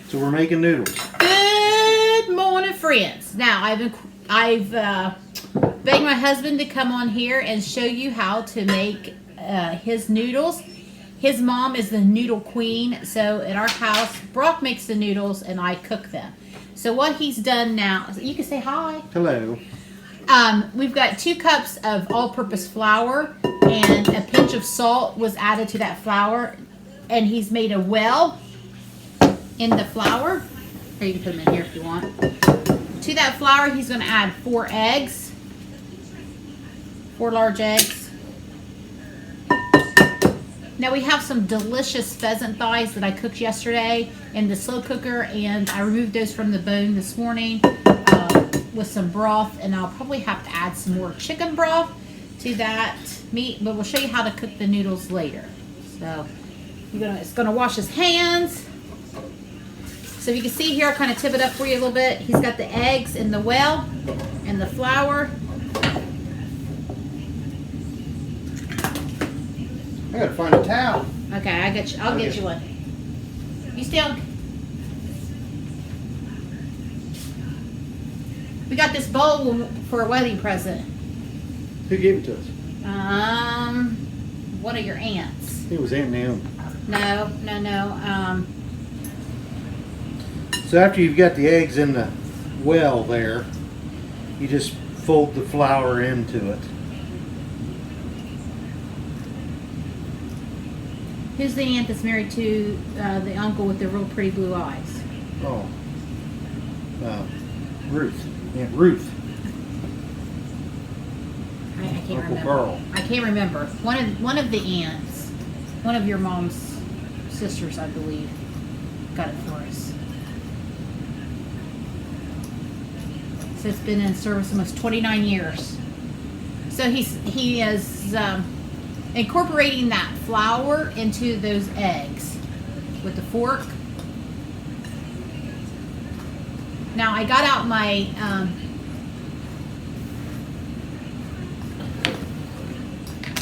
So we're making noodles. Good morning, friends. Now I've begged my husband to come on here and show you how to make his noodles. His mom is the noodle queen, so at our house, Brock makes the noodles and I cook them. So what he's done now, you can say hi. Hello. We've got 2 cups of all-purpose flour and a pinch of salt was added to that flour, and he's made a well in the flour. Or you can put them in here if you want. To that flour, he's going to add 4 eggs, 4 large eggs. Now we have some delicious pheasant thighs that I cooked yesterday in the slow cooker, and I removed those from the bone this morning with some broth, and I'll probably have to add some more chicken broth to that meat, but we'll show you how to cook the noodles later. So it's going to wash his hands. So you can see here, I'll kind of tip it up for you a little bit. He's got the eggs in the well and the flour. I gotta find a towel. Okay, I'll get you one. You still? We got this bowl for a wedding present. Who gave it to us? One of your aunts. It was Aunt Naomi. No. So after you've got the eggs in the well there, you just fold the flour into it. Who's the aunt that's married to the uncle with the real pretty blue eyes? Oh. Ruth. Aunt Ruth. I can't Uncle remember. Carl. I can't remember. One of the aunts, one of your mom's sisters, I believe, got it for us. So it's been in service almost 29 years. So he is incorporating that flour into those eggs with the fork. Now I got out my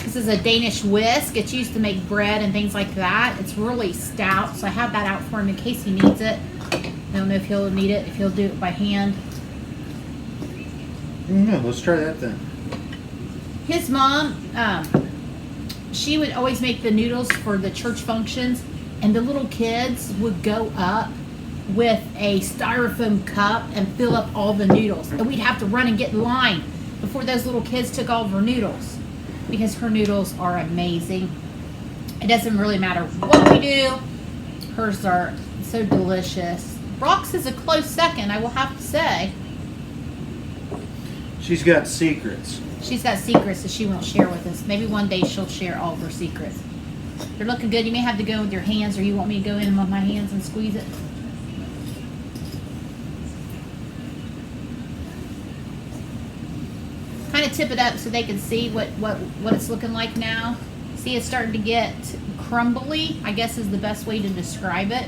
this is a Danish whisk. It's used to make bread and things like that. It's really stout, so I have that out for him in case he needs it. I don't know if he'll need it, if he'll do it by hand. No, let's try that then. His mom, she would always make the noodles for the church functions, and the little kids would go up with a styrofoam cup and fill up all the noodles. And we'd have to run and get in line before those little kids took all of her noodles, because her noodles are amazing. It doesn't really matter what we do. Hers are so delicious. Brock's is a close second, I will have to say. She's got secrets. She's got secrets that she won't share with us. Maybe one day she'll share all of her secrets. They're looking good. You may have to go with your hands, or you want me to go in with my hands and squeeze it? Kind of tip it up so they can see what it's looking like now. See, it's starting to get crumbly, I guess is the best way to describe it.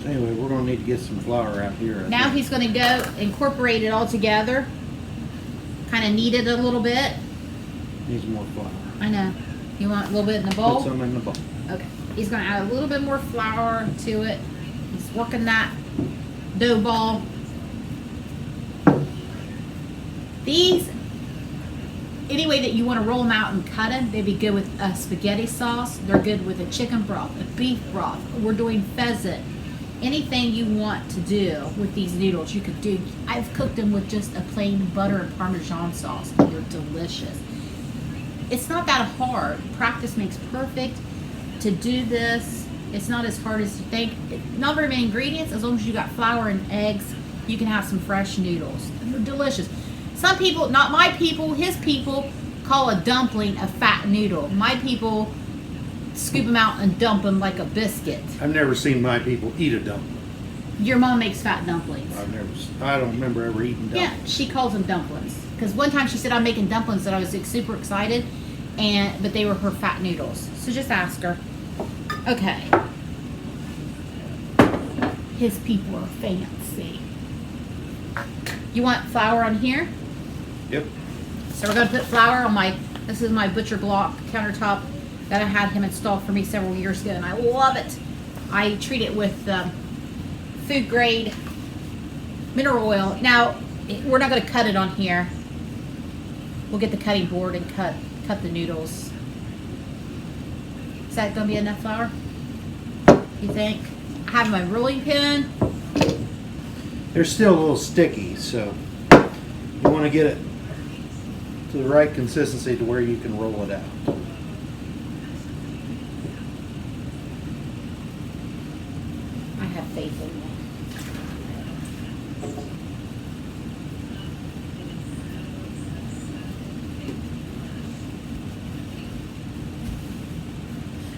Anyway, we're going to need to get some flour out here. Now he's going to go incorporate it all together. Kind of knead it a little bit. Needs more flour. I know. You want a little bit in the bowl? Put some in the bowl. Okay. He's going to add a little bit more flour to it. He's working that dough ball. These, any way that you want to roll them out and cut them, they'd be good with a spaghetti sauce. They're good with a chicken broth, a beef broth. We're doing pheasant. Anything you want to do with these noodles, you could do. I've cooked them with just a plain butter and Parmesan sauce, and they're delicious. It's not that hard. Practice makes perfect. To do this, it's not as hard as you think. Not very many ingredients. As long as you got flour and eggs, you can have some fresh noodles. And they're delicious. Some people, not my people, his people, call a dumpling a fat noodle. My people scoop them out and dump them like a biscuit. I've never seen my people eat a dumpling. Your mom makes fat dumplings. I don't remember ever eating dumplings. Yeah, she calls them dumplings. Because one time she said, I'm making dumplings, and I was like, super excited, but they were her fat noodles. So just ask her. Okay. His people are fancy. You want flour on here? Yep. So we're going to put flour on this is my butcher block countertop. that I had him installed for me several years ago, and I love it. I treat it with food grade mineral oil. Now, we're not going to cut it on here. We'll get the cutting board and cut the noodles. Is that going to be enough flour, you think? I have my rolling pin. They're still a little sticky, so you want to get it to the right consistency to where you can roll it out. I have faith in you.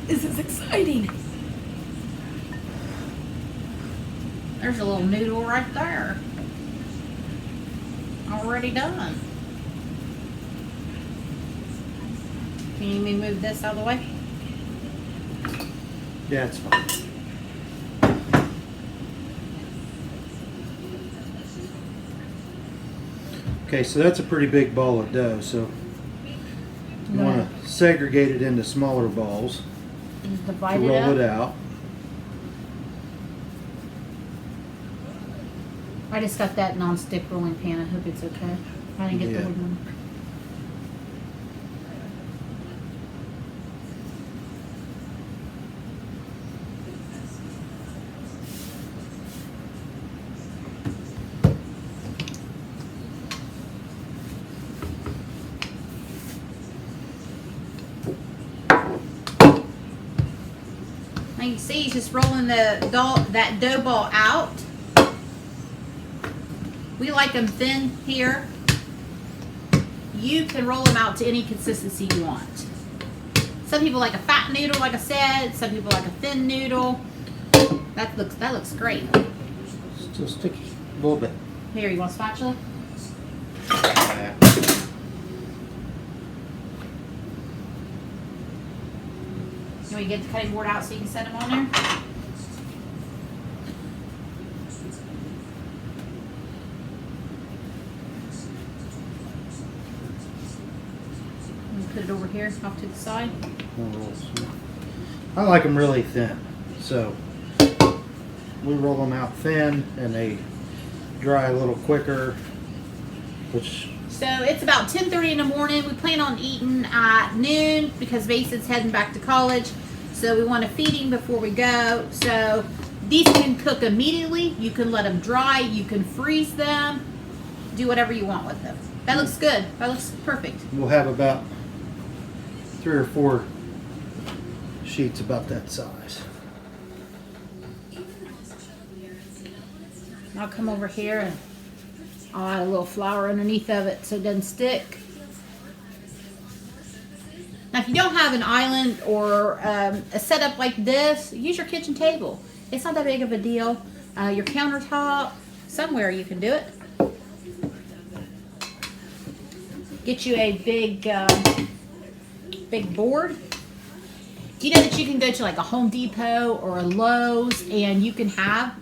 This is exciting. There's a little noodle right there. Already done. Can you move this out of the way? Yeah, it's fine. Okay, so that's a pretty big ball of dough, so you want to segregate it into smaller balls Just to divide it roll up. it out. I just got that non-stick rolling pan. I hope it's okay. I didn't get Yeah. the wood one. Now you see he's just rolling that dough ball out. We like them thin here. You can roll them out to any consistency you want. Some people like a fat noodle, like I said. Some people like a thin noodle. That looks great. Still sticky a little bit. Here, you want a spatula? Yeah. You want to get the cutting board out so you can set them on there? Put it over here, off to the side. I like them really thin, so we roll them out thin and they dry a little quicker, which So it's about 10:30 in the morning. We plan on eating at noon because Mason's heading back to college. So we want to feed him before we go. So these can cook immediately. You can let them dry. You can freeze them. Do whatever you want with them. That looks good. That looks perfect. we'll have about 3 or 4 sheets about that size. I'll come over here and I'll add a little flour underneath of it so it doesn't stick. Now, if you don't have an island or a setup like this, use your kitchen table. It's not that big of a deal. Your countertop, somewhere you can do it. Get you a big board. Do you know that you can go to like a Home Depot or a Lowe's and you can have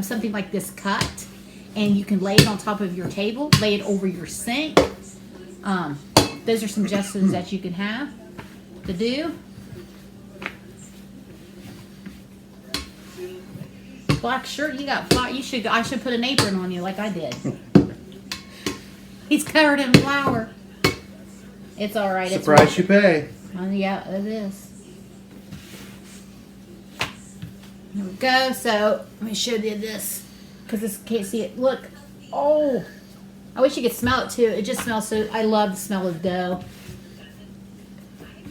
something like this cut and you can lay it on top of your table, lay it over your sink. Those are suggestions that you can have to do. Black shirt, you got flour. I should put an apron on you like I did. He's covered in flour. It's all right. It's the price you pay. Yeah, it is. There we go. So let me show you this because this can't see it. Look, oh, I wish you could smell it too. It just smells so. I love the smell of dough.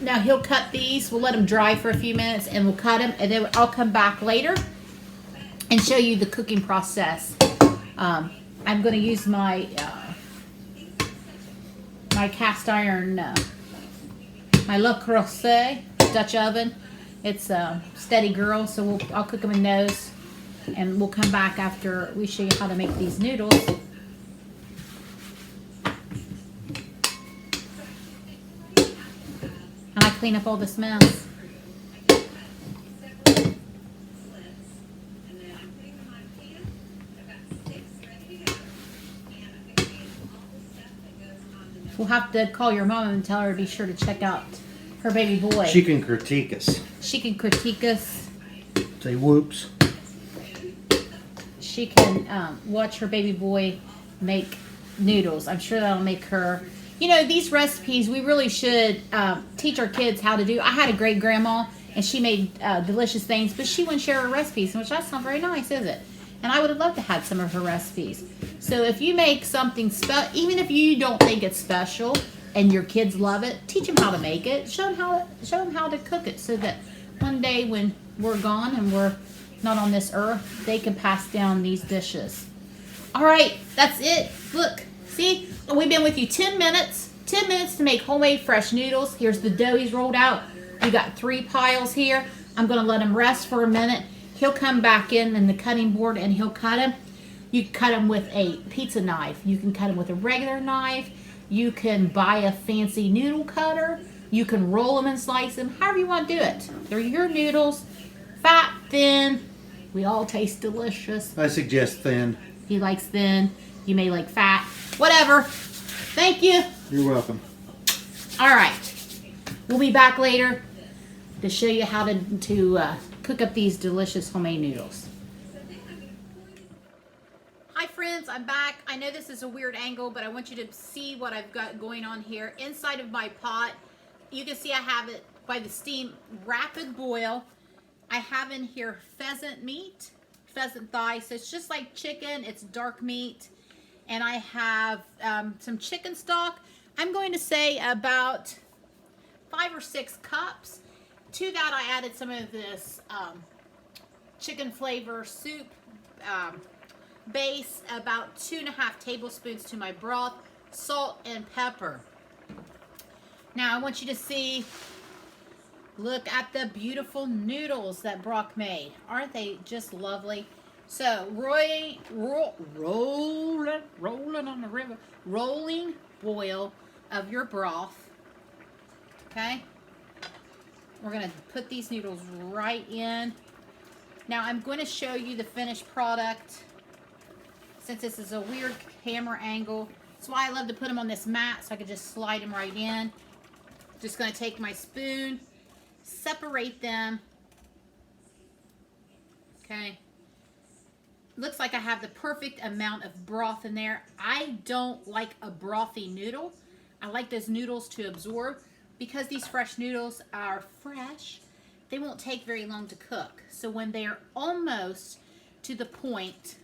Now he'll cut these. We'll let them dry for a few minutes, and we'll cut them, and then I'll come back later and show you the cooking process. I'm going to use my my cast iron, my Le Creuset Dutch oven. It's a steady girl, so I'll cook them in those, and we'll come back after we show you how to make these noodles. And I clean up all this mess. We'll have to call your mom and tell her to be sure to check out her baby boy. She can critique us. She can critique us. Say whoops. She can watch her baby boy make noodles. I'm sure that'll make her. You know, these recipes we really should teach our kids how to do. I had a great grandma and she made delicious things, but she wouldn't share her recipes, which that's not very nice, is it? And I would have loved to have some of her recipes. So if you make something special, even if you don't think it's special and your kids love it, teach them how to make it. Show them how to cook it, so that one day when we're gone and we're not on this earth, they can pass down these dishes. All right, that's it. Look, see, we've been with you 10 minutes. 10 minutes to make homemade fresh noodles. Here's the dough he's rolled out. You got 3 piles here. I'm going to let him rest for a minute. He'll come back in the cutting board and he'll cut them. You can cut them with a pizza knife. You can cut them with a regular knife. You can buy a fancy noodle cutter. You can roll them and slice them, however you want to do it. They're your noodles. Fat, thin. We all taste delicious. I suggest thin. He likes thin. You may like fat. Whatever. Thank you. You're welcome. All right. We'll be back later to show you how to cook up these delicious homemade noodles. Hi friends, I'm back. I know this is a weird angle, but I want you to see what I've got going on here. Inside of my pot, you can see I have it by the steam rapid boil. I have in here pheasant meat, pheasant thigh, so it's just like chicken, it's dark meat. And I have some chicken stock. I'm going to say about 5 or 6 cups. To that I added some of this chicken flavor soup base, about 2.5 tablespoons to my broth, salt and pepper. Now I want you to see, look at the beautiful noodles that Brock made. Aren't they just lovely? So rolling on the river, rolling boil of your broth. Okay, we're gonna put these noodles right in. Now I'm going to show you the finished product. Since this is a weird camera angle, that's why I love to put them on this mat, so I can just slide them right in. Just going to take my spoon, separate them. Okay. Looks like I have the perfect amount of broth in there. I don't like a brothy noodle. I like those noodles to absorb. Because these fresh noodles are fresh, they won't take very long to cook. So when they're almost to the point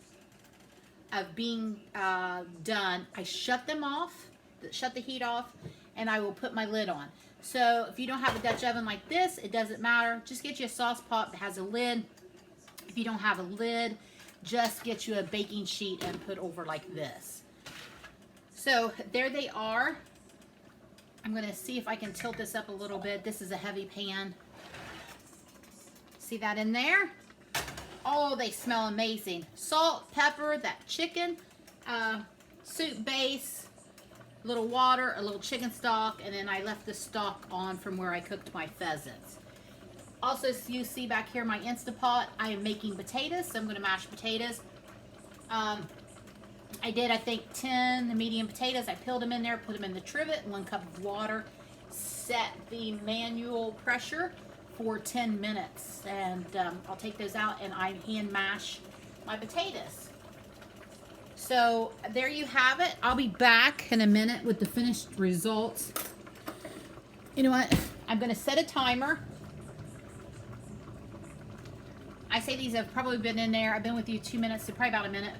of being done, I shut them off, shut the heat off, and I will put my lid on. So if you don't have a Dutch oven like this, it doesn't matter. Just get you a sauce pot that has a lid. If you don't have a lid, just get you a baking sheet and put over like this. So there they are. I'm going to see if I can tilt this up a little bit. This is a heavy pan. See that in there? Oh, they smell amazing. Salt, pepper, that chicken, soup base, a little water, a little chicken stock, and then I left the stock on from where I cooked my pheasants. Also, as you see back here, my Instapot, I am making potatoes, so I'm going to mash potatoes. I did, I think, 10 medium potatoes. I peeled them in there, put them in the trivet, 1 cup of water, set the manual pressure for 10 minutes. And I'll take those out and I hand mash my potatoes. So there you have it. I'll be back in a minute with the finished results. You know what? I'm going to set a timer. I say these have probably been in there. I've been with you 2 minutes, so probably about a minute.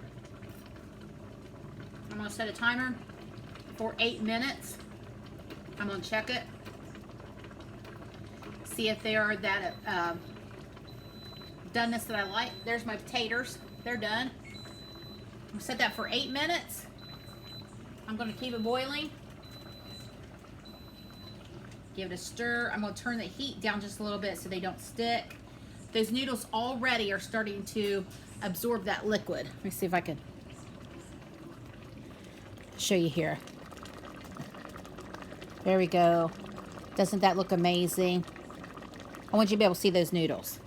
I'm going to set a timer for 8 minutes. I'm going to check it. See if they are that doneness that I like. There's my potatoes. They're done. I'm going to set that for 8 minutes. I'm going to keep it boiling. Give it a stir. I'm going to turn the heat down just a little bit so they don't stick. Those noodles already are starting to absorb that liquid. Let me see if I can show you here. There we go. Doesn't that look amazing? I want you to be able to see those noodles.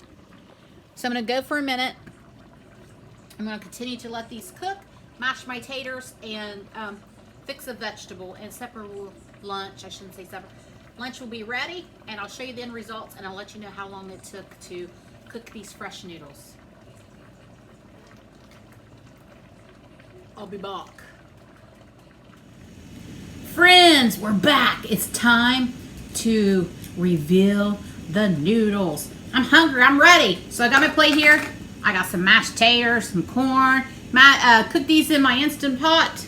So I'm going to go for a minute. I'm going to continue to let these cook, mash my taters, and fix a vegetable and supper lunch. I shouldn't say supper. Lunch will be ready, and I'll show you the end results, and I'll let you know how long it took to cook these fresh noodles. I'll be back. Friends, we're back. It's time to reveal the noodles. I'm hungry. I'm ready. So I got my plate here. I got some mashed taters, some corn. Cook these in my Instant Pot.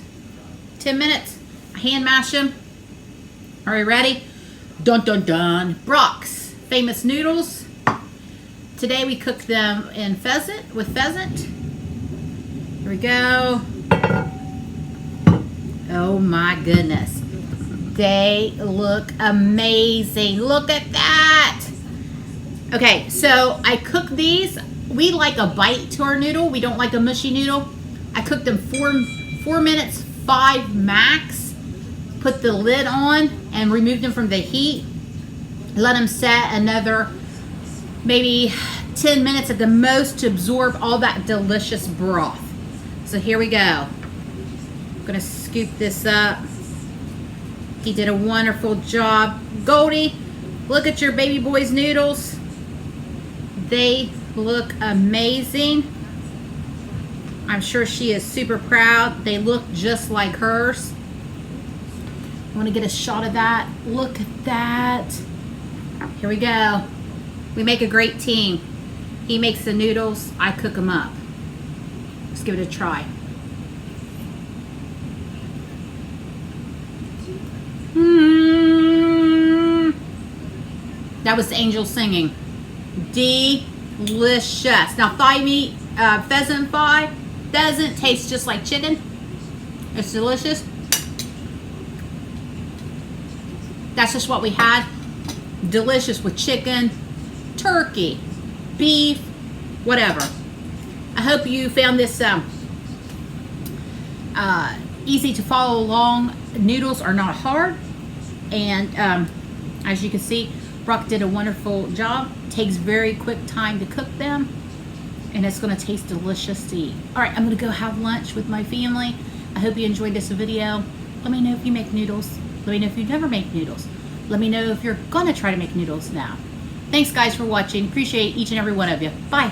10 minutes. I hand mash them. Are we ready? Dun dun dun. Brock's famous noodles. Today we cooked them in pheasant, with pheasant. Here we go. Oh my goodness. They look amazing. Look at that. Okay, so I cook these. We like a bite to our noodle. We don't like a mushy noodle. I cooked them 4 minutes, 5 max. Put the lid on and removed them from the heat. Let them set another maybe 10 minutes at the most to absorb all that delicious broth. So here we go. I'm gonna scoop this up. He did a wonderful job. Goldie, look at your baby boy's noodles. They look amazing. I'm sure she is super proud. They look just like hers. I want to get a shot of that. Look at that. Here we go. We make a great team. He makes the noodles. I cook them up. Let's give it a try. That was the angel singing. Delicious. Now thigh meat, pheasant thigh, doesn't taste just like chicken. It's delicious. That's just what we had. Delicious with chicken, turkey, beef, whatever. I hope you found this easy to follow along. Noodles are not hard, and as you can see, Brock did a wonderful job. Takes very quick time to cook them, and it's going to taste delicious to eat. All right, I'm going to go have lunch with my family. I hope you enjoyed this video. Let me know if you make noodles. Let me know if you never make noodles. Let me know if you're going to try to make noodles now. Thanks, guys, for watching. Appreciate each and every one of you. Bye.